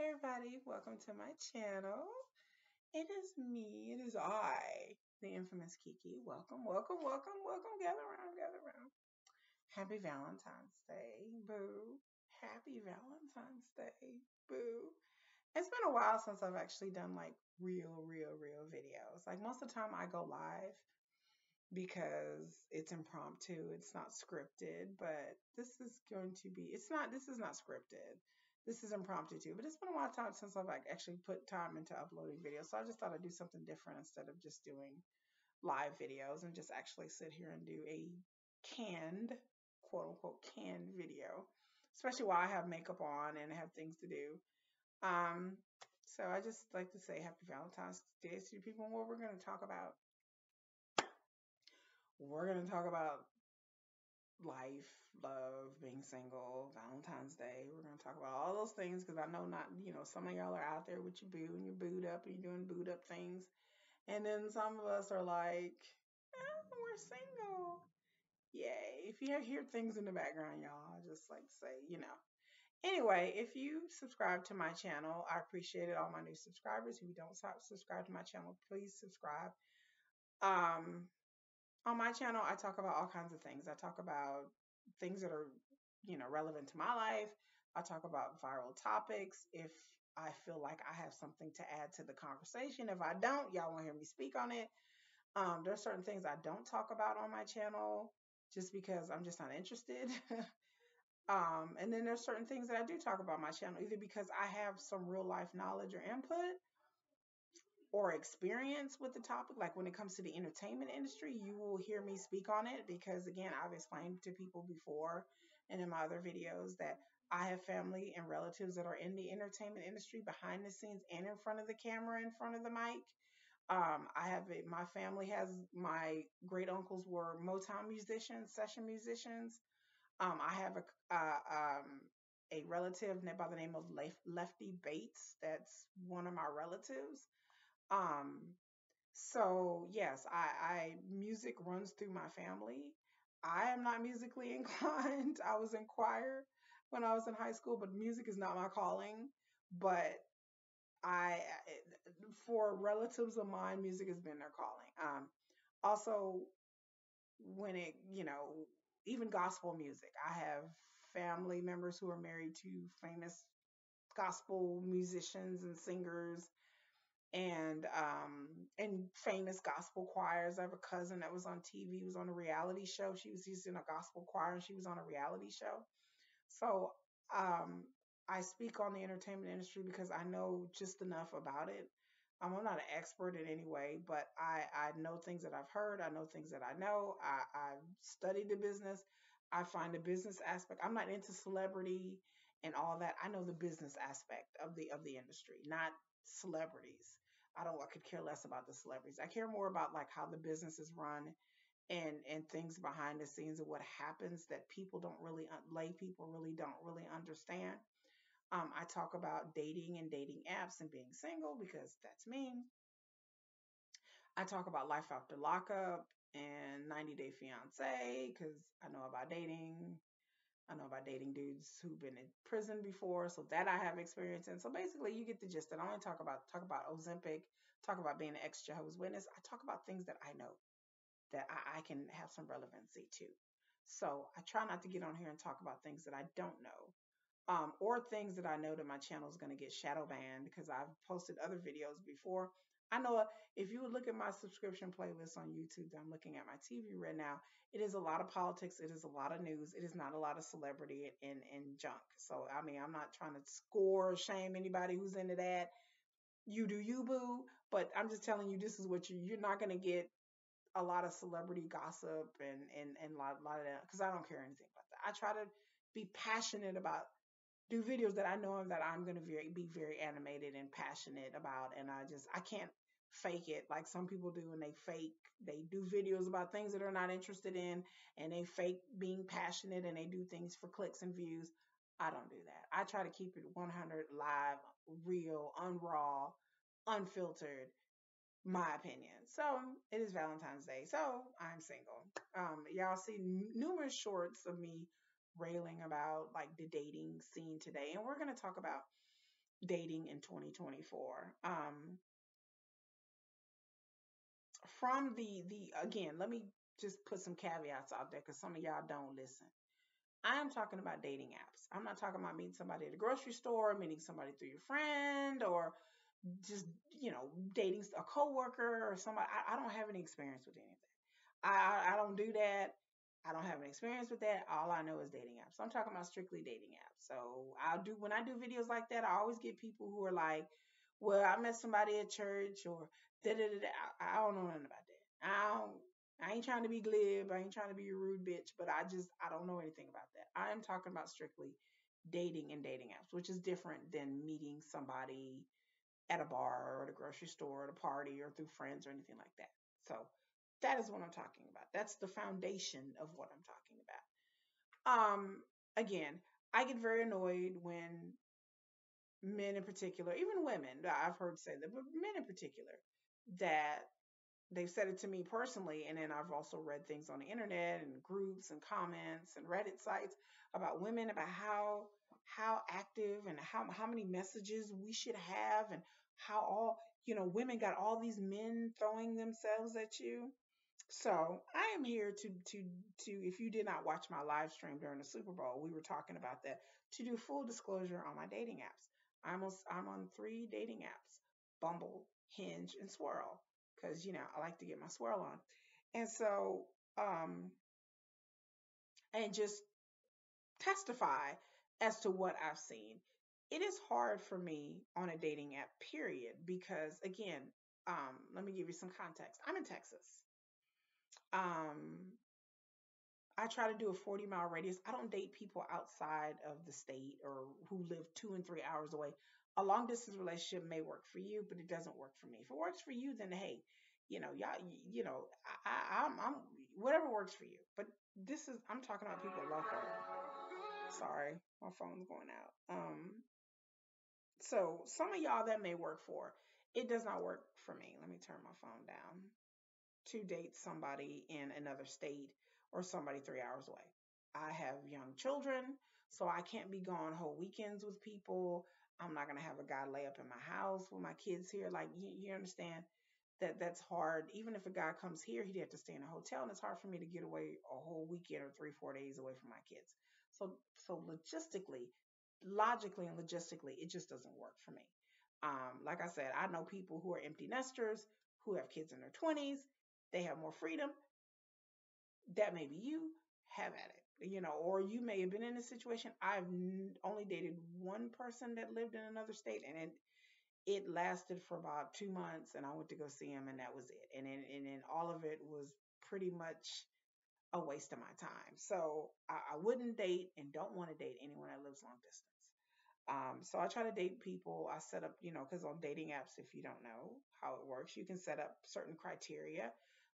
Hey everybody, welcome to my channel. It is me, it is I, the infamous Kiki. Welcome, welcome, welcome, welcome. Gather around, gather around. Happy Valentine's Day, boo. Happy Valentine's Day, boo. It's been a while since I've actually done like real videos. Like most of the time I go live because it's impromptu, it's not scripted, but this is not scripted. This is impromptu too, but it's been a while time since I've like actually put time into uploading videos. So I just thought I'd do something different instead of just doing live videos and just actually sit here and do a canned, quote unquote, canned video, especially while I have makeup on and have things to do. Um, so I just like to say happy Valentine's Day to people. And what we're going to talk about, we're going to talk about life, love, being single, Valentine's Day. We're going to talk about all those things because I know not, some of y'all are out there with your boo and you're booed up and you're doing booed up things. And then some of us are like, we're single. Yay. If you hear things in the background, y'all, I just like to say. Anyway, if you subscribe to my channel, I appreciate it. All my new subscribers. If you don't subscribe to my channel, please subscribe. Um, on my channel, I talk about all kinds of things. I talk about things that are, relevant to my life. I talk about viral topics. If I feel like I have something to add to the conversation, if I don't, y'all won't hear me speak on it. There are certain things I don't talk about on my channel just because I'm just not interested. And then there's certain things that I do talk about on my channel, either because I have some real life knowledge or input, or experience with the topic. Like when it comes to the entertainment industry, you will hear me speak on it because, again, I've explained to people before and in my other videos that I have family and relatives that are in the entertainment industry behind the scenes and in front of the camera, in front of the mic. My family has, my great uncles were Motown musicians, session musicians. I have a relative by the name of Lefty Bates. That's one of my relatives. Um, so yes, I music runs through my family. I am not musically inclined. I was in choir when I was in high school, but music is not my calling. But I, for relatives of mine, music has been their calling. Also, when even gospel music, I have family members who are married to famous gospel musicians and singers and famous gospel choirs. I have a cousin that was on TV, was on a reality show. She's in a gospel choir and she was on a reality show. So um, I speak on the entertainment industry because I know just enough about it. I'm not an expert in any way, but I know things that I've heard. I know things that I know. I've studied the business. I find the business aspect. I'm not into celebrity and all that. I know the business aspect of the industry, not celebrities. I could care less about the celebrities. I care more about like how the business is run and things behind the scenes of what happens that people don't really lay people really don't really understand. I talk about dating and dating apps and being single because that's me. I talk about life after lockup and 90 Day Fiance because I know about dating. I know about dating dudes who've been in prison before, so that I have experience in. So basically, you get the gist. And I only talk about Ozempic, talk about being an ex Jehovah's Witness. I talk about things that I know that I can have some relevancy to. So I try not to get on here and talk about things that I don't know, or things that I know that my channel is going to get shadow banned because I've posted other videos before. I know if you would look at my subscription playlist on YouTube, I'm looking at my TV right now. It is a lot of politics. It is a lot of news. It is not a lot of celebrity and junk. So, I mean, I'm not trying to score or shame anybody who's into that. You do you, boo. But I'm just telling you, this is what you're not going to get a lot of celebrity gossip and a lot of that because I don't care anything about that. I try to be passionate about do videos that I know that I'm going to be very animated and passionate about, and I can't fake it like some people do, and they do videos about things that they're not interested in, and they fake being passionate and they do things for clicks and views. I don't do that. I try to keep it 100 live, real, unraw, unfiltered, my opinion. So it is Valentine's Day. So I'm single. Y'all see numerous shorts of me railing about like the dating scene today. And we're going to talk about dating in 2024. From the again, let me just put some caveats out there because some of y'all don't listen. I'm talking about dating apps. I'm not talking about meeting somebody at a grocery store, meeting somebody through your friend, or just dating a coworker or somebody. I don't have any experience with any of that. I don't do that. I don't have any experience with that. All I know is dating apps. So I'm talking about strictly dating apps. So I'll do when I do videos like that, I always get people who are like, "Well, I met somebody at church," or da da da. Da. I don't know nothing about that. I ain't trying to be glib. I ain't trying to be a rude bitch, but I don't know anything about that. I am talking about strictly dating and dating apps, which is different than meeting somebody at a bar or at a grocery store or at a party or through friends or anything like that. So that is what I'm talking about. That's the foundation of what I'm talking about. Again, I get very annoyed when men in particular, even women, I've heard say that, but men in particular, that they've said it to me personally, and then I've also read things on the internet and groups and comments and Reddit sites about women about how active and how many messages we should have and how all women got all these men throwing themselves at you. So I am here to if you did not watch my live stream during the Super Bowl, we were talking about that, to do full disclosure on my dating apps. I'm on three dating apps: Bumble, Hinge, and Swirl, because I like to get my swirl on, and so and just testify as to what I've seen. It is hard for me on a dating app, period, because again, let me give you some context. I'm in Texas. Um, I try to do a 40-mile radius. I don't date people outside of the state or who live 2 and 3 hours away. A long distance relationship may work for you, but it doesn't work for me. If it works for you, then hey, y'all, I'm whatever works for you. But I'm talking about people local. Sorry, my phone's going out. So some of y'all that may work for, it does not work for me. Let me turn my phone down to date somebody in another state or somebody 3 hours away. I have young children, so I can't be gone whole weekends with people. I'm not gonna have a guy lay up in my house with my kids here. Like you understand that that's hard. Even if a guy comes here, he'd have to stay in a hotel, and it's hard for me to get away a whole weekend or 3, 4 days away from my kids. So logistically, logically and logistically, it just doesn't work for me. Like I said, I know people who are empty nesters who have kids in their 20s. They have more freedom. That may be you. Have at it. Or you may have been in a situation. I've only dated one person that lived in another state, and it lasted for about 2 months, and I went to go see him, and that was it. And then all of it was pretty much a waste of my time. So I wouldn't date and don't want to date anyone that lives long distance. So I try to date people. I set up, because on dating apps, if you don't know how it works, you can set up certain criteria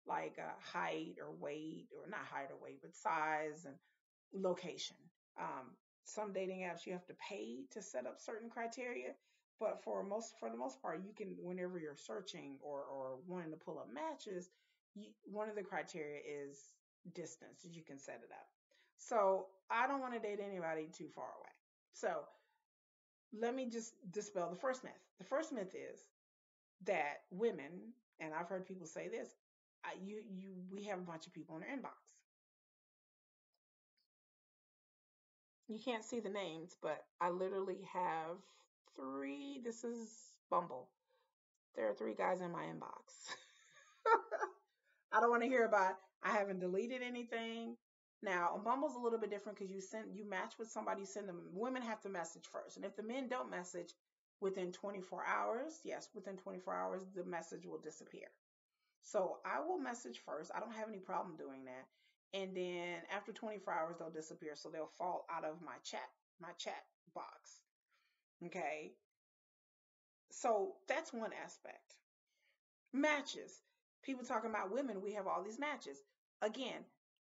like height or weight, or not height or weight, but size and location. Some dating apps you have to pay to set up certain criteria, but for the most part, you can, whenever you're searching or wanting to pull up matches, one of the criteria is distance. You can set it up. So I don't want to date anybody too far away. So let me just dispel the first myth. The first myth is that women, and I've heard people say this, we have a bunch of people in our inbox. You can't see the names, but I literally have three. This is Bumble. There are three guys in my inbox. I don't want to hear about. I haven't deleted anything. Now, on Bumble's a little bit different because you match with somebody, you send them. Women have to message first, and if the men don't message within 24 hours, yes, within 24 hours, the message will disappear. So I will message first. I don't have any problem doing that. And then after 24 hours, they'll disappear. So they'll fall out of my chat box. Okay. So that's one aspect. Matches. People talking about women, we have all these matches. Again,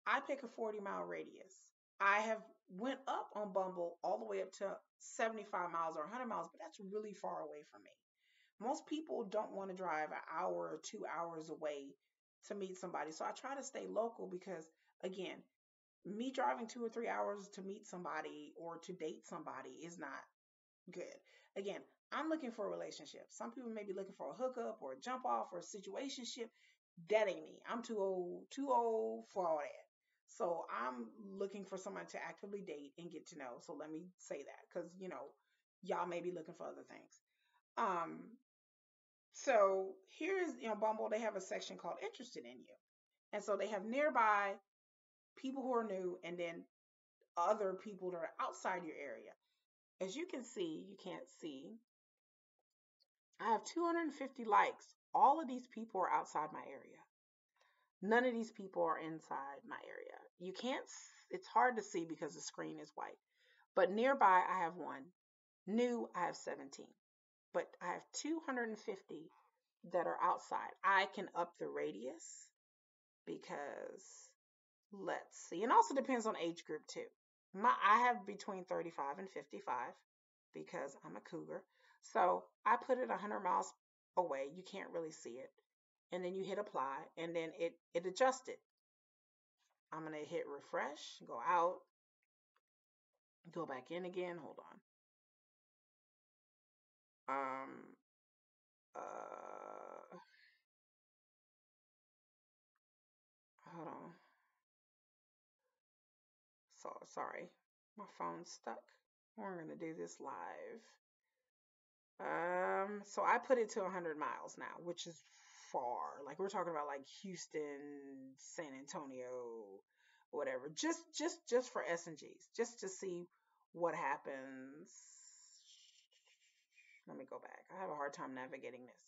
I pick a 40-mile radius. I have went up on Bumble all the way up to 75 miles or 100 miles, but that's really far away from me. Most people don't want to drive an hour or 2 hours away to meet somebody. So I try to stay local because, again, me driving 2 or 3 hours to meet somebody or to date somebody is not good. Again, I'm looking for a relationship. Some people may be looking for a hookup or a jump off or a situationship. That ain't me. I'm too old for all that. So I'm looking for someone to actively date and get to know. So let me say that because y'all may be looking for other things. Um, so here's Bumble. They have a section called "Interested in You," and so they have nearby people who are new, and then other people that are outside your area. As you can see, you can't see. I have 250 likes. All of these people are outside my area. None of these people are inside my area. You can't, it's hard to see because the screen is white. But nearby, I have one. New, I have 17. But I have 250 that are outside. I can up the radius because let's see. And also depends on age group too. I have between 35 and 55 because I'm a cougar. So I put it 100 miles away. You can't really see it. And then you hit apply and then it adjusted. I'm going to hit refresh, go out, go back in again. Hold on. Uh, Hold on. So sorry. My phone's stuck. We're going to do this live. So I put it to 100 miles now, which is far. Like we're talking about like Houston, San Antonio, whatever. Just for S and Gs, just to see what happens. Let me go back. I have a hard time navigating this.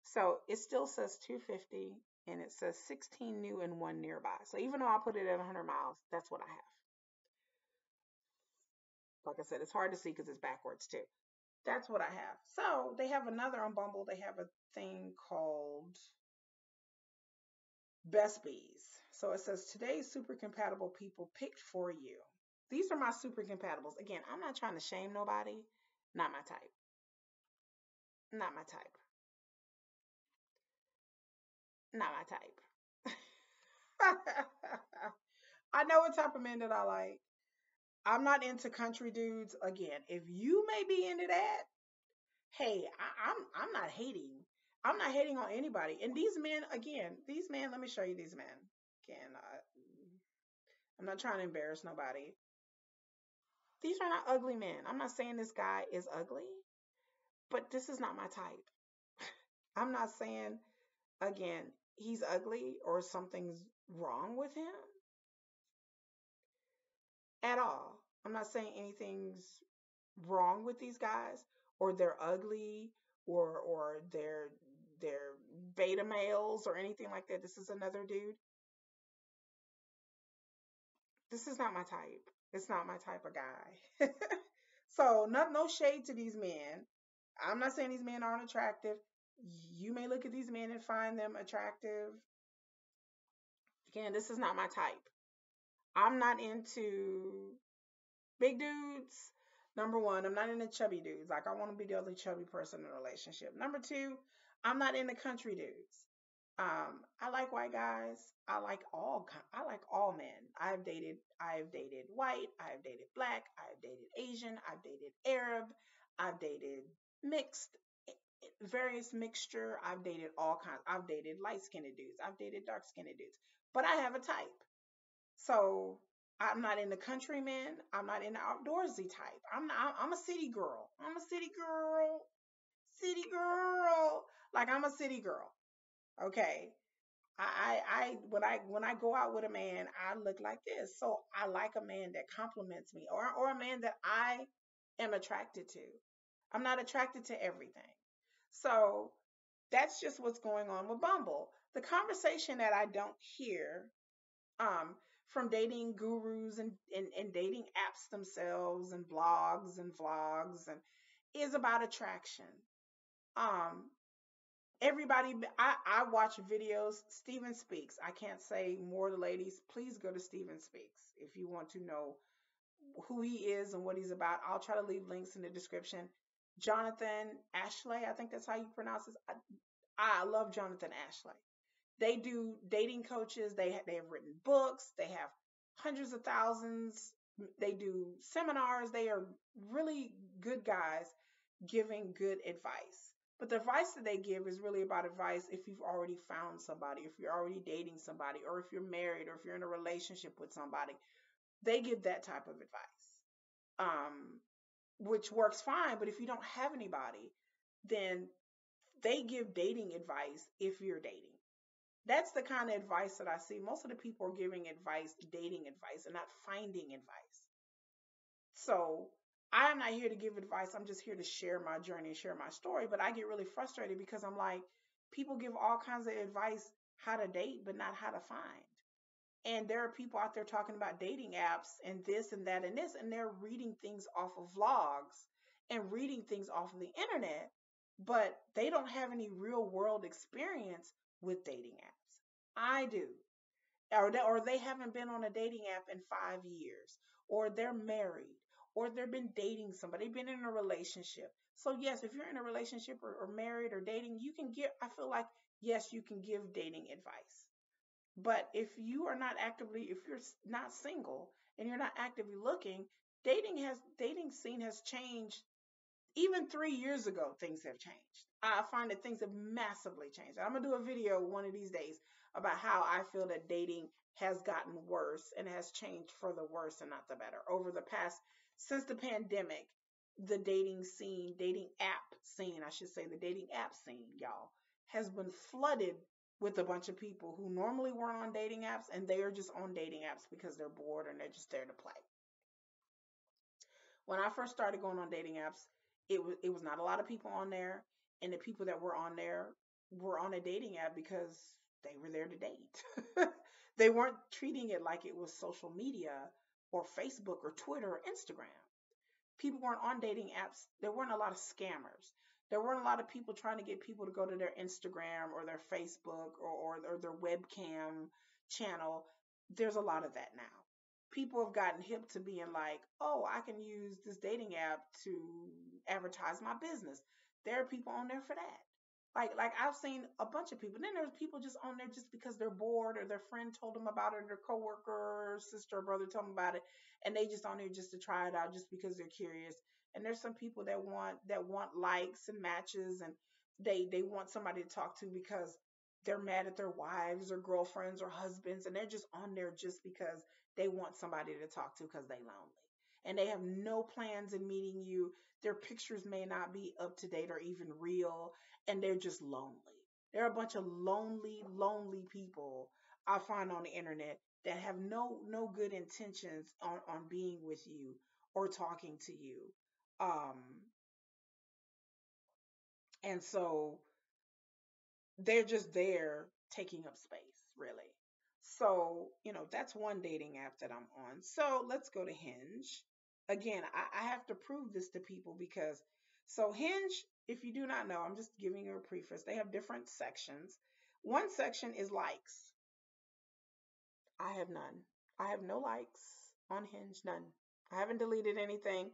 So it still says 250 and it says 16 new and one nearby. So even though I put it at 100 miles, that's what I have. Like I said, it's hard to see because it's backwards too. That's what I have. So they have another on Bumble. They have a thing called Best Bees. So it says today's super compatible people picked for you. These are my super compatibles. Again, I'm not trying to shame nobody. Not my type. Not my type. Not my type. I know what type of men that I like. I'm not into country dudes. Again, if you may be into that, hey, I'm not hating. I'm not hating on anybody. And these men, again, these men. Let me show you these men. Again, I'm not trying to embarrass nobody. These are not ugly men. I'm not saying this guy is ugly, but this is not my type. I'm not saying again he's ugly or something's wrong with him at all. I'm not saying anything's wrong with these guys or they're ugly or they're beta males or anything like that. This is another dude. This is not my type. It's not my type of guy. So no shade to these men. I'm not saying these men aren't attractive. You may look at these men and find them attractive. Again, this is not my type. I'm not into big dudes. Number one, I'm not into chubby dudes. Like I want to be the only chubby person in a relationship. Number two, I'm not into country dudes. I like white guys. I like all men. I've dated white, I've dated black, I've dated Asian, I've dated Arab, I've dated mixed, various mixture. I've dated all kinds. I've dated light skinned dudes. I've dated dark skinned dudes. But I have a type. So I'm not in the country men. I'm not in the outdoorsy type. I'm a city girl. I'm a city girl. City girl. Like I'm a city girl. Okay. When I go out with a man, I look like this. So I like a man that compliments me or a man that I am attracted to. I'm not attracted to everything. So that's just what's going on with Bumble. The conversation that I don't hear from dating gurus and dating apps themselves and blogs and vlogs and is about attraction. Um, everybody, I watch videos. Steven Speaks. I can't say more to ladies. Please go to Steven Speaks if you want to know who he is and what he's about. I'll try to leave links in the description. Jonathan Ashley, I think that's how you pronounce it. I love Jonathan Ashley. They do dating coaches. They have written books. They have hundreds of thousands. They do seminars. They are really good guys. giving good advice. But the advice that they give is really about advice if you've already found somebody, if you're already dating somebody, or if you're married, or if you're in a relationship with somebody. They give that type of advice, um, which works fine. But if you don't have anybody, then they give dating advice if you're dating. That's the kind of advice that I see. Most of the people are giving advice, dating advice, and not finding advice. So I'm not here to give advice. I'm just here to share my journey and share my story. But I get really frustrated because I'm like, people give all kinds of advice how to date, but not how to find. And there are people out there talking about dating apps and this and that and this, and they're reading things off of vlogs and reading things off of the internet, but they don't have any real world experience with dating apps. I do. Or they haven't been on a dating app in 5 years, or they're married, or they've been dating somebody, been in a relationship. So yes, if you're in a relationship or married or dating, you can give, I feel like, yes, you can give dating advice. But if you are not actively, if you're not single and you're not actively looking, dating scene has changed. Even 3 years ago, things have changed. I find that things have massively changed. I'm gonna do a video one of these days about how I feel that dating has gotten worse and has changed for the worse and not the better over the past, since the pandemic. The dating scene, dating app scene, I should say, the dating app scene, y'all, has been flooded with a bunch of people who normally weren't on dating apps, and they are just on dating apps because they're bored and they're just there to play. When I first started going on dating apps, it was not a lot of people on there, and the people that were on there were on a dating app because they were there to date. They weren't treating it like it was social media or Facebook or Twitter or Instagram. People weren't on dating apps. There weren't a lot of scammers. There weren't a lot of people trying to get people to go to their Instagram or their Facebook or their webcam channel. There's a lot of that now. People have gotten hip to being like, oh, I can use this dating app to advertise my business. There are people on there for that. Like I've seen a bunch of people. Then there's people just on there just because they're bored or their friend told them about it, or their coworker or sister or brother told them about it, and they just on there just to try it out just because they're curious. And there's some people that want likes and matches, and they want somebody to talk to because they're mad at their wives or girlfriends or husbands, and they're just on there just because they want somebody to talk to because they lonely. And they have no plans in meeting you. Their pictures may not be up to date or even real, and they're just lonely. There are a bunch of lonely people I find on the internet that have no good intentions on being with you or talking to you. Um, and so they're just there taking up space, really. So, that's one dating app that I'm on. So let's go to Hinge. Again, I have to prove this to people because, so Hinge, if you do not know, I'm just giving you a preface. They have different sections. One section is likes. I have none. I have no likes on Hinge, none. I haven't deleted anything.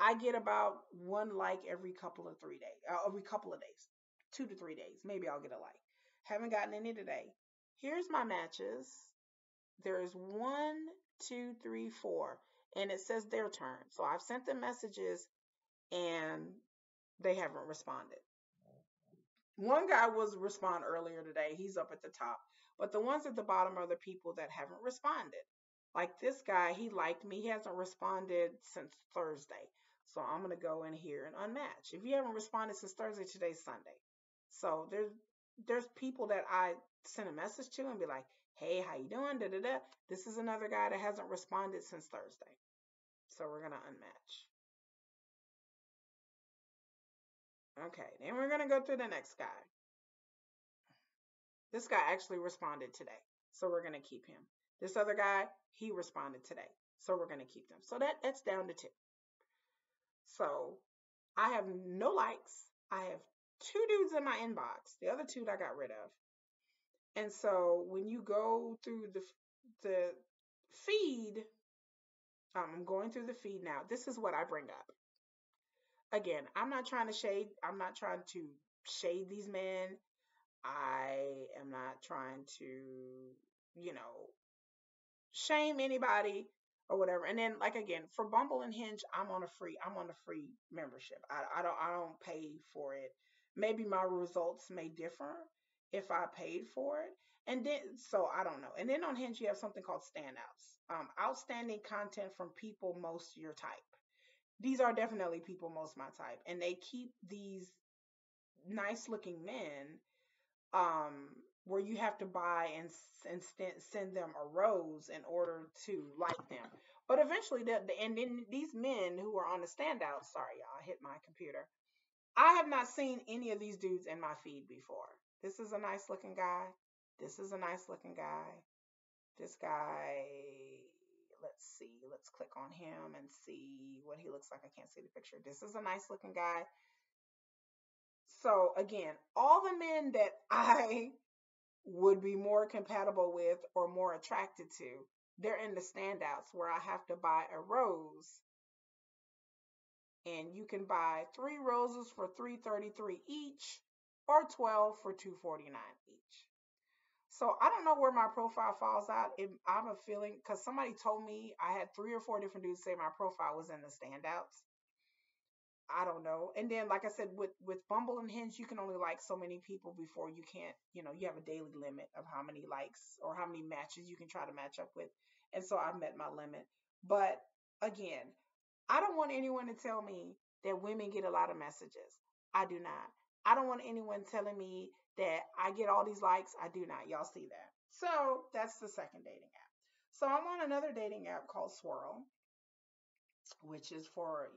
I get about one like every couple of days, 2 to 3 days. Maybe I'll get a like. Haven't gotten any today. Here's my matches. There is one, two, three, four, and it says their turn. So I've sent them messages and they haven't responded. One guy was respond earlier today. He's up at the top. But the ones at the bottom are the people that haven't responded. Like this guy, he liked me. He hasn't responded since Thursday. So I'm gonna go in here and unmatch. If you haven't responded since Thursday, today's Sunday. So there's people that I send a message to and be like, hey, how you doing? Da da da. This is another guy that hasn't responded since Thursday. So we're gonna unmatch. Okay, then we're gonna go to the next guy. This guy actually responded today, so we're going to keep him. This other guy, he responded today, so we're going to keep them. So that's down to two. So I have no likes. I have two dudes in my inbox. The other two I got rid of. And so when you go through the feed, I'm going through the feed now. This is what I bring up. Again, I'm not trying to shade. I'm not trying to shade these men. I am not trying to, you know, shame anybody or whatever. And then like again, for Bumble and Hinge, I'm on a free membership. I don't pay for it. Maybe my results may differ if I paid for it. And then so I don't know. And then on Hinge you have something called standouts. Outstanding content from people most your type. These are definitely people most my type. And they keep these nice looking men where you have to buy and send them a rose in order to like them. But eventually, and then these men who are on the standout, sorry, y'all, I hit my computer. I have not seen any of these dudes in my feed before. This is a nice looking guy. This is a nice looking guy. This guy, let's see, let's click on him and see what he looks like. I can't see the picture. This is a nice looking guy. So again, all the men that I would be more compatible with or more attracted to, they're in the standouts where I have to buy a rose, and you can buy 3 roses for $3.33 each or 12 for $2.49 each. So I don't know where my profile falls out. I'm a feeling because somebody told me I had 3 or 4 different dudes say my profile was in the standouts. I don't know. And then, like I said, with Bumble and Hinge, you can only like so many people before you can't. You have a daily limit of how many likes or how many matches you can try to match up with. And so I've met my limit. But again, I don't want anyone to tell me that women get a lot of messages. I do not. I don't want anyone telling me that I get all these likes. I do not. Y'all see that. So that's the second dating app. So I'm on another dating app called Swirl, which is for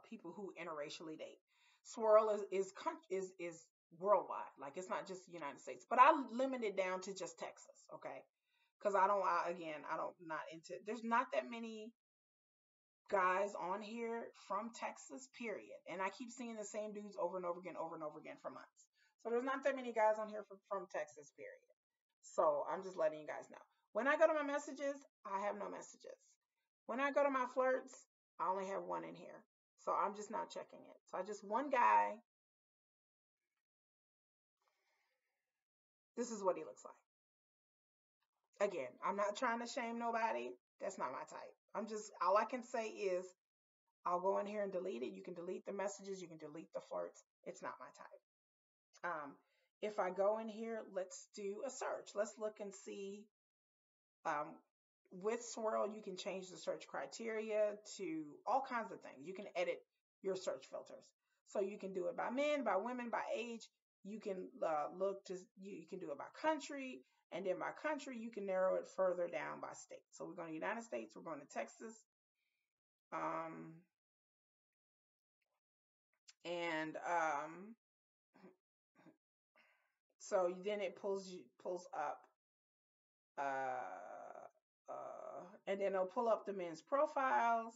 people who interracially date. Swirl is worldwide, like it's not just the United States. But I limit it down to just Texas, okay? Because I don't not into. There's not that many guys on here from Texas, period. And I keep seeing the same dudes over and over again for months. So there's not that many guys on here from Texas, period. So I'm just letting you guys know. When I go to my messages, I have no messages. When I go to my flirts, I only have one in here. So I'm just not checking it. So I just one guy. This is what he looks like. Again, I'm not trying to shame nobody. That's not my type. I'm just all I can say is I'll go in here and delete it. You can delete the messages, you can delete the flirts. It's not my type. If I go in here, let's do a search. Let's look and see. Um, with Swirl, you can change the search criteria to all kinds of things. You can edit your search filters. So you can do it by men, by women, by age. You can you can do it by country, and then by country you can narrow it further down by state. So we're going to United States, we're going to Texas, um, and so then it pulls up, and then it'll pull up the men's profiles,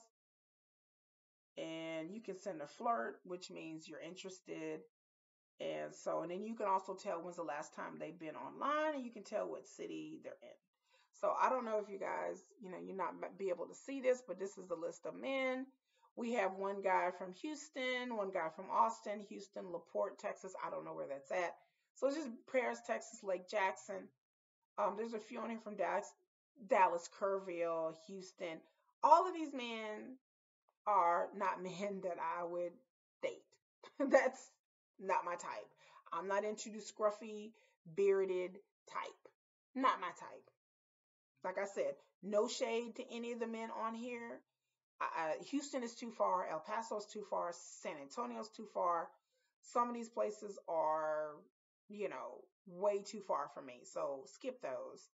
and you can send a flirt, which means you're interested. And then you can also tell when's the last time they've been online, and you can tell what city they're in. So I don't know if you guys, you're not be able to see this, but this is the list of men. We have one guy from Houston, one guy from Austin, Houston, LaPorte, Texas. I don't know where that's at. So it's just Paris, Texas, Lake Jackson. There's a few on here from Dallas, Kerrville, Houston. All of these men are not men that I would date. That's not my type. I'm not into the scruffy, bearded type. Not my type. Like I said, no shade to any of the men on here. Houston is too far. El Paso is too far. San Antonio's too far. Some of these places are, way too far for me. So skip those.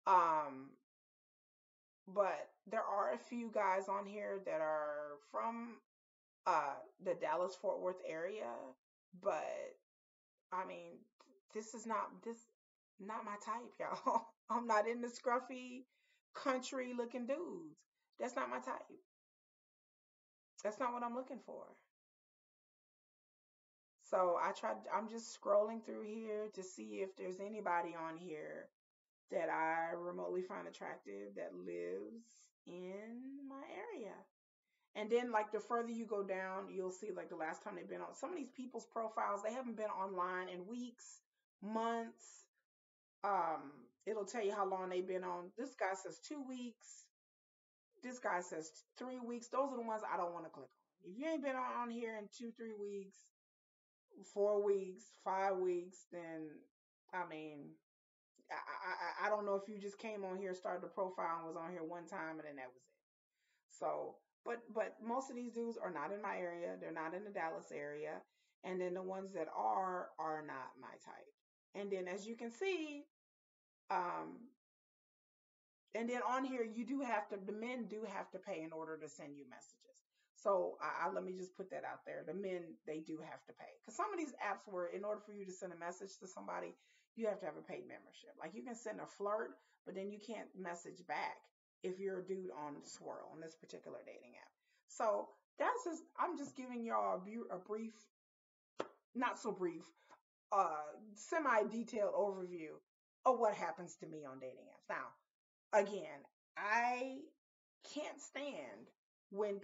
Um, but there are a few guys on here that are from the Dallas Fort Worth area, but I mean, this not my type, y'all. I'm not into scruffy country looking dudes. That's not my type. That's not what I'm looking for. So I'm just scrolling through here to see if there's anybody on here that I remotely find attractive that lives in my area. And then, like, the further you go down, you'll see, like, the last time they've been on some of these people's profiles, they haven't been online in weeks, months. It'll tell you how long they've been on. This guy says 2 weeks. This guy says 3 weeks. Those are the ones I don't want to click on. If you ain't been on here in 2, 3 weeks, 4 weeks, 5 weeks, then I mean, I don't know if you just came on here, started the profile, and was on here one time, and then that was it. So, but most of these dudes are not in my area. They're not in the Dallas area, and then the ones that are not my type. And then as you can see, um, and then on here, you do have to, the men do have to pay in order to send you messages. So let me just put that out there. The men, they do have to pay. Because some of these apps where in order for you to send a message to somebody, you have to have a paid membership. Like you can send a flirt, but then you can't message back if you're a dude on Swirl, on this particular dating app. So that's just, I'm just giving y'all a brief, not so brief, semi detailed overview of what happens to me on dating apps. Now, again, I can't stand when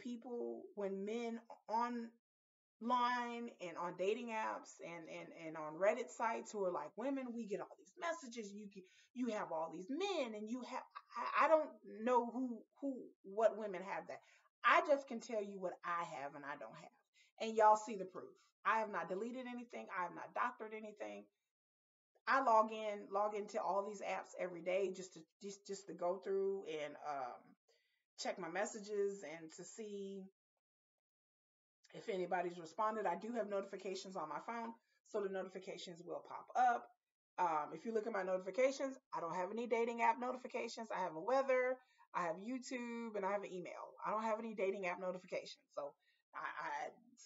men online and on dating apps and on Reddit sites who are like, women, we get all these messages, you have all these men, and you have, I don't know what women have that. I just can tell you what I have and I don't have. And y'all see the proof. I have not deleted anything. I have not doctored anything. I log into all these apps every day just to go through and check my messages and to see if anybody's responded. I do have notifications on my phone, so the notifications will pop up. If you look at my notifications, I don't have any dating app notifications. I have a weather, I have YouTube, and I have an email. I don't have any dating app notifications.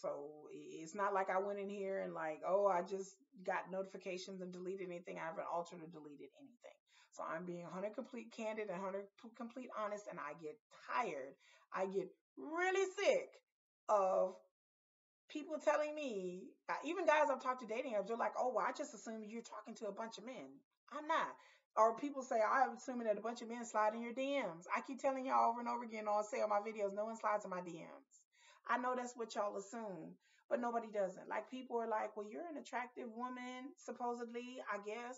So it's not like I went in here and like, oh, I just got notifications and deleted anything. I haven't altered or deleted anything. So I'm being 100 complete candid and 100 complete honest, and I get tired. I get really sick of people telling me, even guys I've talked to dating apps, they're like, oh, well, I just assumed you're talking to a bunch of men. I'm not. Or people say, I'm assuming that a bunch of men slide in your DMs. I keep telling y'all over and over again on say on my videos, no one slides in my DMs. I know that's what y'all assume, but nobody doesn't. Like people are like, well, you're an attractive woman, supposedly, I guess.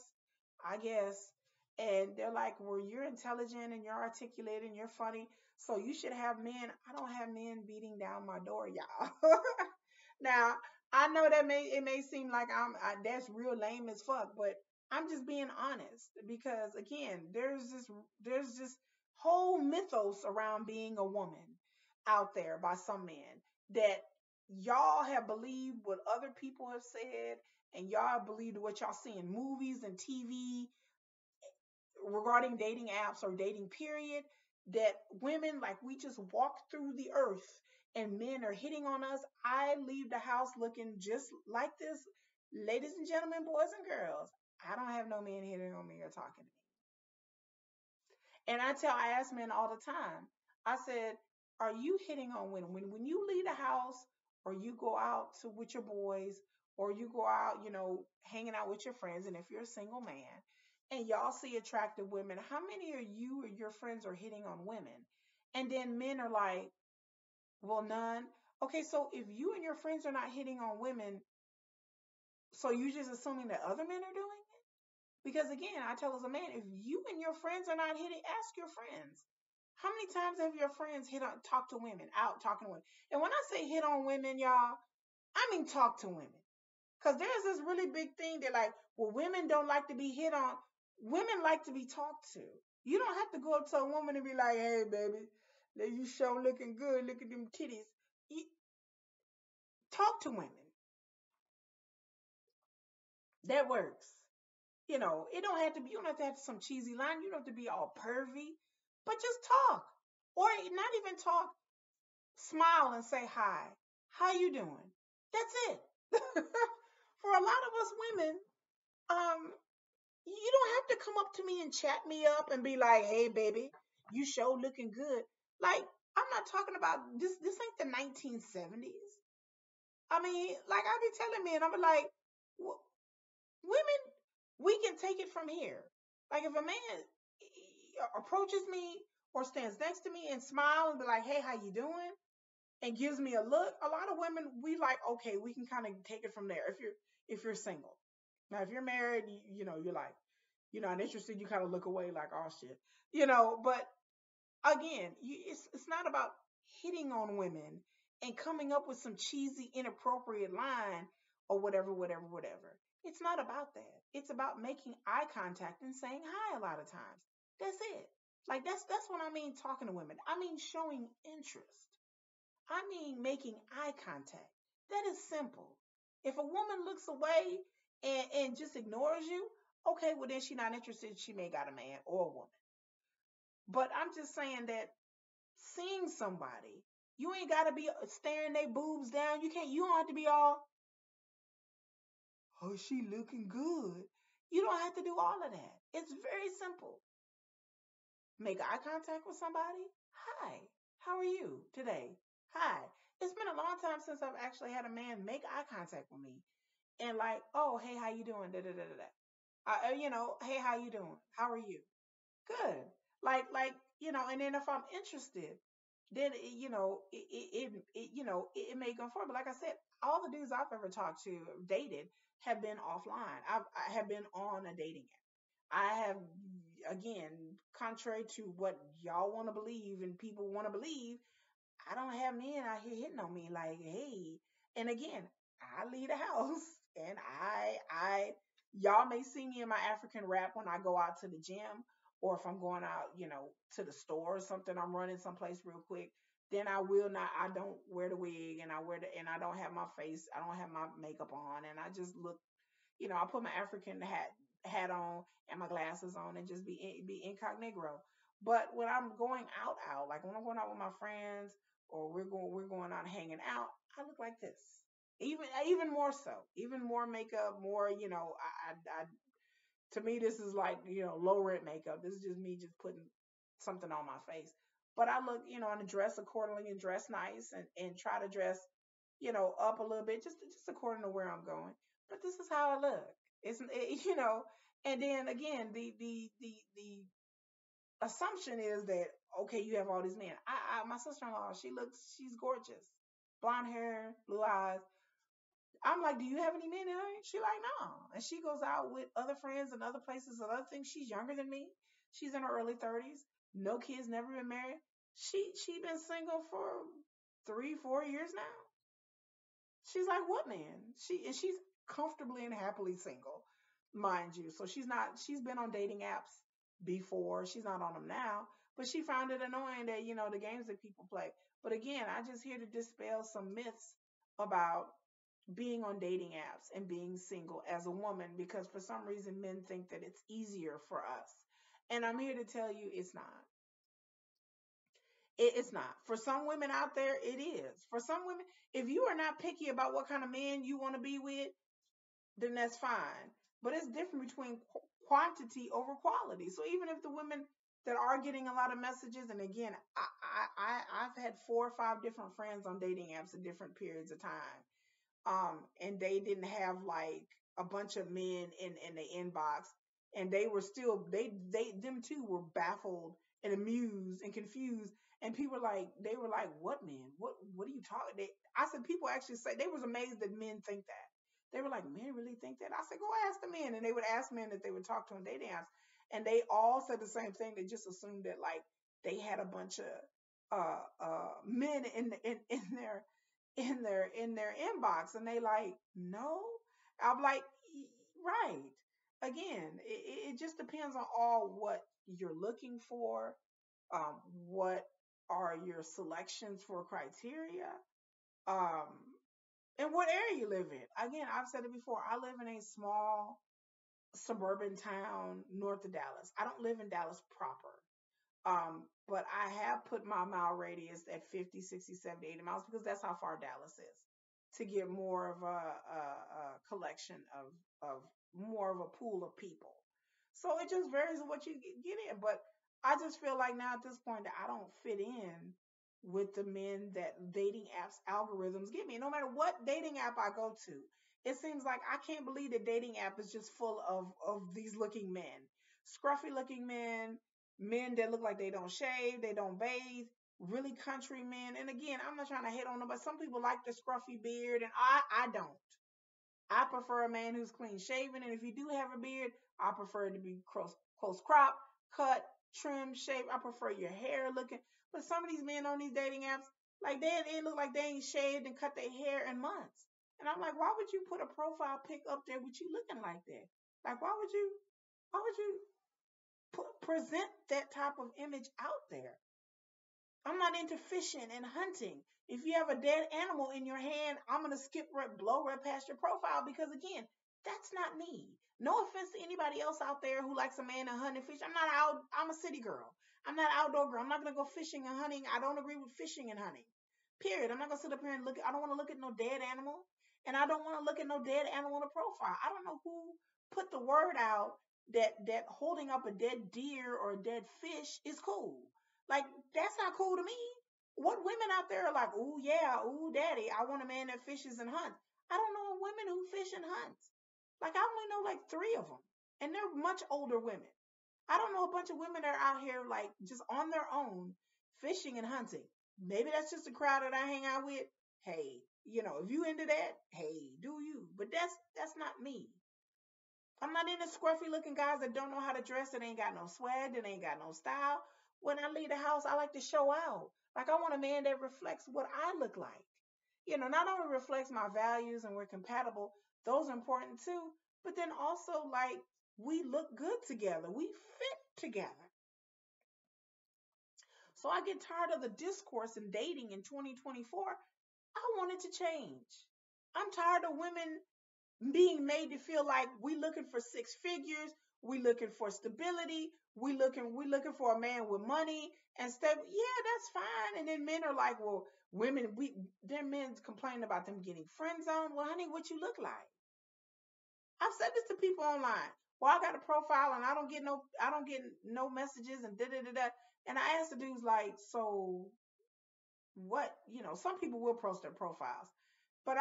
I guess. And they're like, well, you're intelligent and you're articulate and you're funny. So you should have men. I don't have men beating down my door, y'all. Now, I know that it may seem like that's real lame as fuck, but I'm just being honest because again, there's this whole mythos around being a woman out there by some men that y'all have believed what other people have said and y'all have believed what y'all see in movies and TV regarding dating apps or dating period, that women, like, we just walk through the earth and men are hitting on us. I leave the house looking just like this. Ladies and gentlemen, boys and girls, I don't have no men hitting on me or talking to me. And I ask men all the time, I said, are you hitting on women? When you leave the house or you go out with your boys or you go out, hanging out with your friends, and if you're a single man and y'all see attractive women, how many of you or your friends are hitting on women? And then men are like, well, none. Okay, so if you and your friends are not hitting on women, so you're just assuming that other men are doing it? Because again, I tell as a man, if you and your friends are not hitting, ask your friends. How many times have your friends talk to women, out talking to women? And when I say hit on women, y'all, I mean talk to women. Because there's this really big thing that like, well, women don't like to be hit on. Women like to be talked to. You don't have to go up to a woman and be like, hey, baby, you sure looking good. Look at them titties. You, talk to women. That works. It don't have to be, you don't have to have some cheesy line. You don't have to be all pervy, but just talk. Or not even talk, smile and say hi. How you doing? That's it. For a lot of us women, um, you don't have to come up to me and chat me up and be like, hey baby, you sure looking good. Like, I'm not talking about this ain't the 1970s. I mean, like I be telling men, I'm like, women, we can take it from here. Like if a man approaches me or stands next to me and smile and be like, hey, how you doing? And gives me a look, a lot of women, we like, okay, we can kind of take it from there if you're single. Now if you're married, you're like, you're not interested, you kind of look away like, oh shit. But Again, it's not about hitting on women and coming up with some cheesy, inappropriate line or whatever, whatever, whatever. It's not about that. It's about making eye contact and saying hi a lot of times. That's it. Like that's what I mean talking to women. I mean showing interest. I mean making eye contact. That is simple. If a woman looks away and just ignores you, okay, well then she's not interested. She may got a man or a woman. But I'm just saying that seeing somebody, you ain't gotta be staring their boobs down. You can't. You don't have to be all, oh, she looking good. You don't have to do all of that. It's very simple. Make eye contact with somebody. Hi, how are you today? Hi. It's been a long time since I've actually had a man make eye contact with me and like, oh, hey, how you doing? Da da da da da. Hey, how you doing? How are you? Good. And then if I'm interested, then it may go forward. But like I said, all the dudes I've ever talked to, dated, have been offline. I have been on a dating app. I have, again, contrary to what y'all want to believe and people want to believe, I don't have men out here hitting on me like, hey. And again, I leave the house and y'all may see me in my African wrap when I go out to the gym or if I'm going out, to the store or something, I'm running someplace real quick. Then I don't wear the wig and and I don't have my face, I don't have my makeup on and I just look, I put my African hat on and my glasses on and just be incognito. But when I'm going out, like when I'm going out with my friends or we're going out hanging out, I look like this. Even more so, even more makeup, more, to me this is like, low rent makeup. This is just me just putting something on my face. But I look, and dress accordingly and dress nice and try to dress, up a little bit just according to where I'm going. But this is how I look. And then again, the assumption is that okay, you have all these men. My sister-in-law, she's gorgeous, blonde hair, blue eyes. I'm like, do you have any men in her? She like, no. And she goes out with other friends and other places and other things. She's younger than me. She's in her early 30s. No kids, never been married. She been single for 3, 4 years now. She's like, what man? She's comfortably and happily single, mind you. So she's been on dating apps before. She's not on them now, but she found it annoying that, the games that people play. But again, I just here to dispel some myths about being on dating apps and being single as a woman because for some reason men think that it's easier for us. And I'm here to tell you it's not. It's not. For some women out there, it is. For some women, if you are not picky about what kind of man you want to be with, then that's fine. But it's different between quantity over quality. So even if the women that are getting a lot of messages, and again, I've had 4 or 5 different friends on dating apps at different periods of time, and they didn't have like a bunch of men in the inbox, and they were still they them too were baffled and amused and confused, and people were like, what men? What are you talking? I said people actually say they was amazed that men think that. They were like, men really think that? I said, go ask the men, and they would ask men that they would talk to on dating apps, and they all said the same thing. They just assumed that like they had a bunch of men in their in their inbox and they like no. I'm like, right. Again, it just depends on all what you're looking for, um what are your selections for criteria, um and what area you live in. Again, I've said it before, I live in a small suburban town north of Dallas. I don't live in Dallas proper. But I have put my mile radius at 50, 60, 70, 80 miles because that's how far Dallas is to get more of a collection of more of a pool of people. So it just varies on what you get in. But I just feel like now at this point that I don't fit in with the men that dating apps algorithms give me. No matter what dating app I go to, it seems like I can't believe the dating app is just full of these looking men, scruffy looking men that look like they don't shave, they don't bathe, really country men. And again, I'm not trying to hit on them, but some people like the scruffy beard, and I don't. I prefer a man who's clean shaven, and if you do have a beard, I prefer it to be close crop, cut, trim, shape. I prefer your hair looking. But some of these men on these dating apps, like they look like they ain't shaved and cut their hair in months. And I'm like, why would you put a profile pic up there with you looking like that? Like, why would you present that type of image out there? I'm not into fishing and hunting. If you have a dead animal in your hand, I'm gonna blow right past your profile because again, that's not me. No offense to anybody else out there who likes a man and hunting and fish. I'm not out. I'm a city girl. I'm not an outdoor girl. I'm not gonna go fishing and hunting. I don't agree with fishing and hunting. Period. I'm not gonna sit up here and look. I don't want to look at no dead animal, and I don't want to look at no dead animal in a profile. I don't know who put the word out that holding up a dead deer or a dead fish is cool. Like, that's not cool to me. What women out there are like, ooh, yeah, ooh, daddy, I want a man that fishes and hunts. I don't know women who fish and hunts. Like, I only know like three of them, and they're much older women. I don't know a bunch of women that are out here like just on their own fishing and hunting. Maybe that's just the crowd that I hang out with. Hey, if you into that, hey, do you? But that's not me. I'm not into scruffy looking guys that don't know how to dress, that ain't got no swag, that ain't got no style. When I leave the house, I like to show out. Like, I want a man that reflects what I look like. Not only reflects my values and we're compatible, those are important too, but then also, like, we look good together. We fit together. So I get tired of the discourse in dating in 2024. I want it to change. I'm tired of women being made to feel like we looking for six figures, we looking for stability, we looking for a man with money and stable. Yeah, that's fine. And then men are like, well, women, then men complaining about them getting friend zoned. Well, honey, what you look like? I've said this to people online. Well, I got a profile and I don't get no messages and da da da da. And I asked the dudes like, so what? Some people will post their profiles, but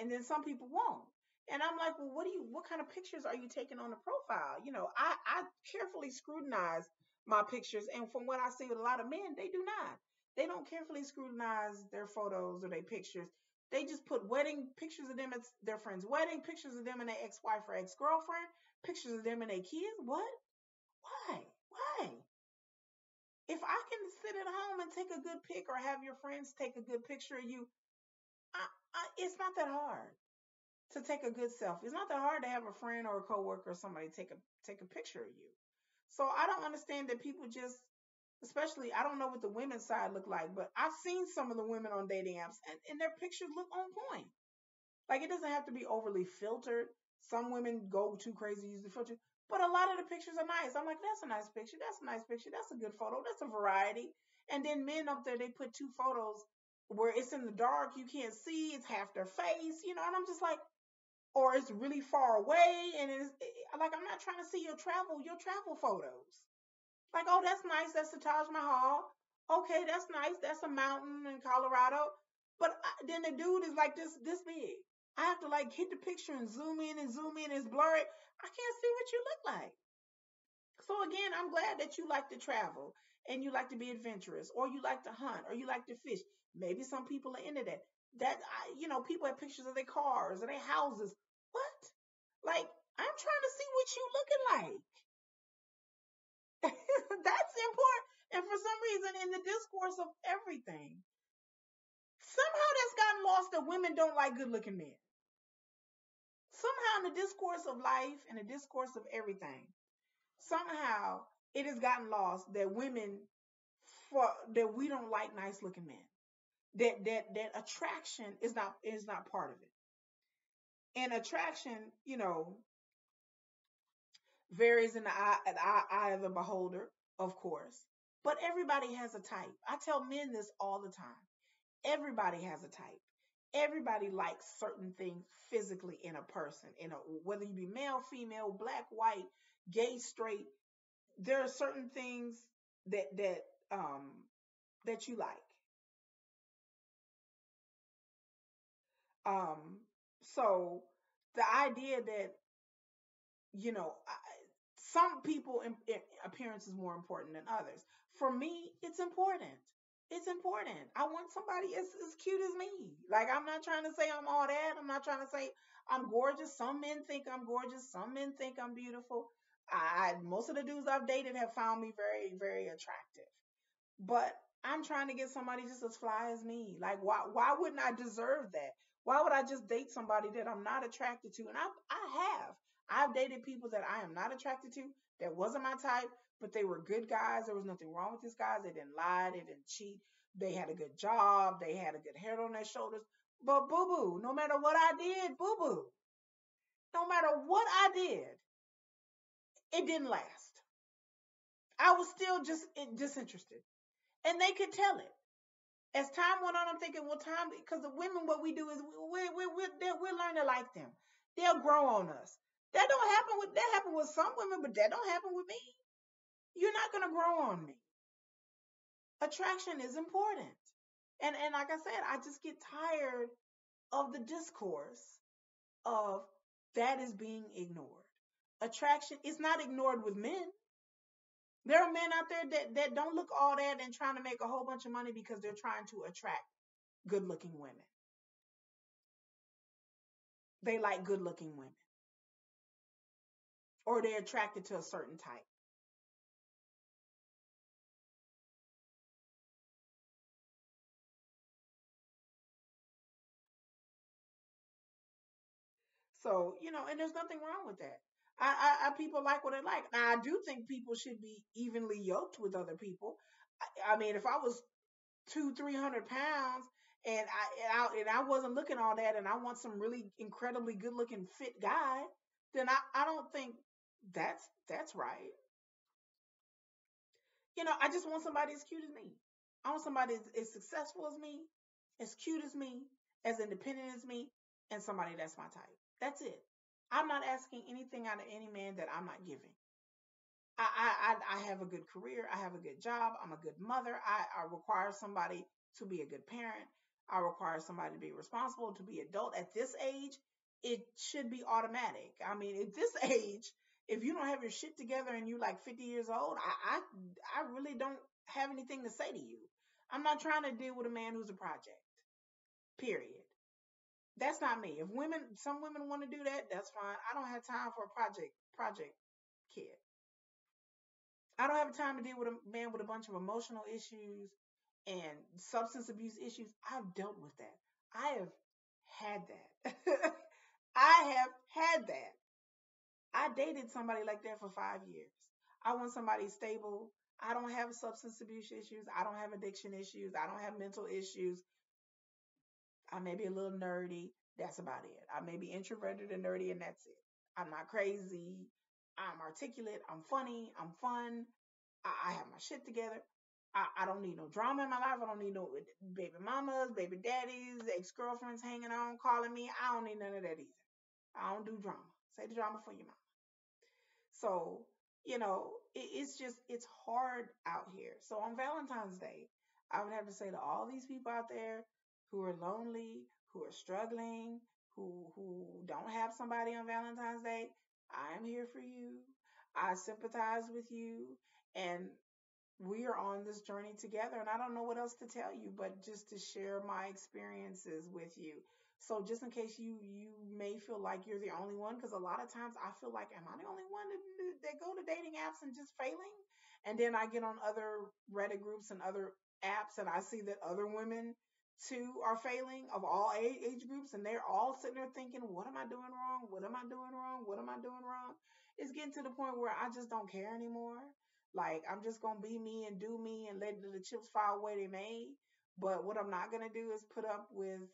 and then some people won't. And I'm like, well, what kind of pictures are you taking on the profile? I carefully scrutinize my pictures, and from what I see with a lot of men, they do not. They don't carefully scrutinize their photos or their pictures. They just put wedding pictures of them at their friend's wedding, pictures of them and their ex-wife or ex-girlfriend, pictures of them and their kids. What? Why? Why? If I can sit at home and take a good pic, or have your friends take a good picture of you, it's not that hard to take a good selfie. It's not that hard to have a friend or a coworker or somebody take a picture of you. So I don't understand that people just, especially, I don't know what the women's side look like, but I've seen some of the women on dating apps, and their pictures look on point. Like, it doesn't have to be overly filtered. Some women go too crazy to use the filter, but a lot of the pictures are nice. I'm like, that's a nice picture. That's a nice picture. That's a good photo. That's a variety. And then men up there, they put two photos where it's in the dark, you can't see, it's half their face, and I'm just like, or it's really far away, and like, I'm not trying to see your travel photos. Like, oh, that's nice, that's the Taj Mahal. Okay, that's nice, that's a mountain in Colorado. But then the dude is like this big. I have to like hit the picture and zoom in and zoom in. It's blurry. I can't see what you look like. So again, I'm glad that you like to travel and you like to be adventurous, or you like to hunt, or you like to fish. Maybe some people are into that. People have pictures of their cars or their houses. What? Like, I'm trying to see what you looking like. That's important. And for some reason, in the discourse of everything, somehow that's gotten lost that women don't like good looking men. Somehow in the discourse of life and the discourse of everything, somehow it has gotten lost that that we don't like nice looking men. That attraction is not part of it. And attraction, varies in the eye of the beholder, of course. But everybody has a type. I tell men this all the time. Everybody has a type. Everybody likes certain things physically in a person, whether you be male, female, black, white, gay, straight. There are certain things um that you like. Um, so the idea that some people appearance is more important than others. For me, it's important. It's important. I want somebody as cute as me. Like, I'm not trying to say I'm all that. I'm not trying to say I'm gorgeous. Some men think I'm gorgeous. Some men think I'm beautiful. Most of the dudes I've dated have found me very, very attractive. But I'm trying to get somebody just as fly as me. Like, why wouldn't I deserve that? Why would I just date somebody that I'm not attracted to? And I've dated people that I am not attracted to, that wasn't my type, but they were good guys. There was nothing wrong with these guys. They didn't lie, they didn't cheat, they had a good job, they had a good head on their shoulders. But boo boo, no matter what I did, boo boo, no matter what I did, it didn't last. I was still just disinterested. And they could tell it. As time went on, I'm thinking, well, time, because the women, what we do is we learn to like them. They'll grow on us. That happen with some women, but that don't happen with me. You're not gonna grow on me. Attraction is important. And like I said, I just get tired of the discourse of that is being ignored. Attraction is not ignored with men. There are men out there that don't look all that and trying to make a whole bunch of money because they're trying to attract good looking women. They like good looking women or they're attracted to a certain type. So, and there's nothing wrong with that. People like what they like. Now, I do think people should be evenly yoked with other people. I mean, if I was 300 pounds and I wasn't looking all that and I want some really incredibly good looking fit guy, then I don't think that's right. I just want somebody as cute as me. I want somebody as successful as me, as cute as me, as independent as me, and somebody that's my type. That's it. I'm not asking anything out of any man that I'm not giving. I have a good career. I have a good job. I'm a good mother. I require somebody to be a good parent. I require somebody to be responsible, to be adult. At this age, it should be automatic. I mean, at this age, if you don't have your shit together and you're like 50 years old, I really don't have anything to say to you. I'm not trying to deal with a man who's a project. Period. That's not me. If some women want to do that, that's fine. I don't have time for a project kid. I don't have time to deal with a man with a bunch of emotional issues and substance abuse issues. I've dealt with that. I have had that. I have had that. I dated somebody like that for 5 years. I want somebody stable. I don't have substance abuse issues. I don't have addiction issues. I don't have mental issues. I may be a little nerdy. That's about it. I may be introverted and nerdy, and that's it. I'm not crazy. I'm articulate. I'm funny. I'm fun. I have my shit together. I don't need no drama in my life. I don't need no baby mamas, baby daddies, ex girlfriends hanging on, calling me. I don't need none of that either. I don't do drama. Say the drama for your mom. So, it's hard out here. So on Valentine's Day, I would have to say to all these people out there who are lonely, who are struggling, who don't have somebody on Valentine's Day, I am here for you. I sympathize with you. And we are on this journey together, and I don't know what else to tell you but just to share my experiences with you. So just in case you may feel like you're the only one, because a lot of times I feel like, am I the only one that go to dating apps and just failing? And then I get on other Reddit groups and other apps, and I see that other women too are failing of all age groups, and they're all sitting there thinking, what am I doing wrong? What am I doing wrong? What am I doing wrong? It's getting to the point where I just don't care anymore. Like, I'm just gonna be me and do me and let the chips fall where they may. But what I'm not gonna do is put up with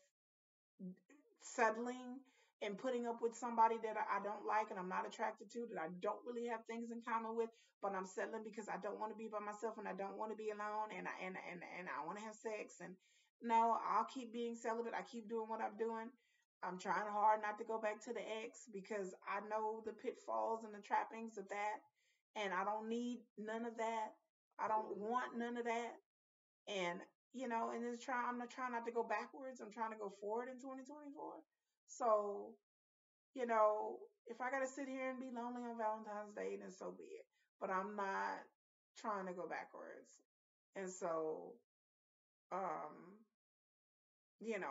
settling and putting up with somebody that I don't like and I'm not attracted to, that I don't really have things in common with, but I'm settling because I don't want to be by myself and I don't want to be alone and I want to have sex. And no, I'll keep being celibate. I keep doing what I'm doing. I'm trying hard not to go back to the ex because I know the pitfalls and the trappings of that, and I don't need none of that. I don't want none of that. And I'm not trying not to go backwards. I'm trying to go forward in 2024. So, if I gotta sit here and be lonely on Valentine's Day, then so be it. But I'm not trying to go backwards. And so, um,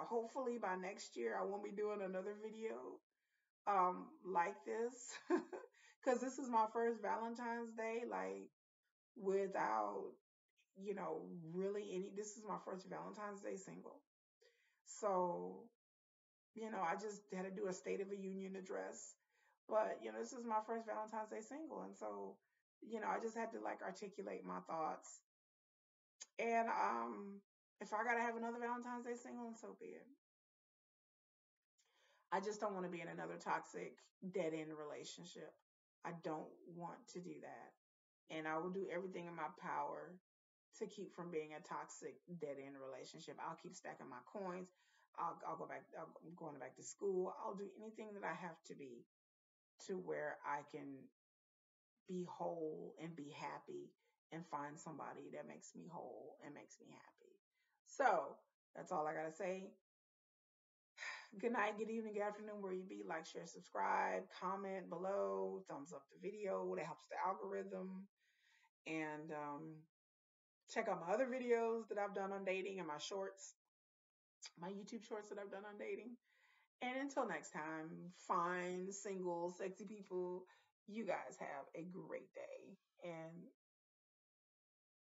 hopefully by next year I won't be doing another video like this because this is my first Valentine's Day, like without, really any. This is my first Valentine's Day single. So, I just had to do a State of the Union address. But, this is my first Valentine's Day single. And so, I just had to like articulate my thoughts. And if I got to have another Valentine's Day single, and so be it. I just don't want to be in another toxic dead end relationship. I don't want to do that. And I will do everything in my power to keep from being a toxic dead end relationship. I'll keep stacking my coins. I'll go back. I'm going back to school. I'll do anything that I have to be to where I can be whole and be happy and find somebody that makes me whole and makes me happy. So that's all I got to say. Good night, good evening, good afternoon, where you be. Like, share, subscribe, comment below, thumbs up the video. That helps the algorithm. And check out my other videos that I've done on dating and my shorts, my YouTube shorts that I've done on dating. And until next time, fine, single, sexy people, you guys have a great day. And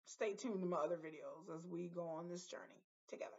stay tuned to my other videos as we go on this journey together.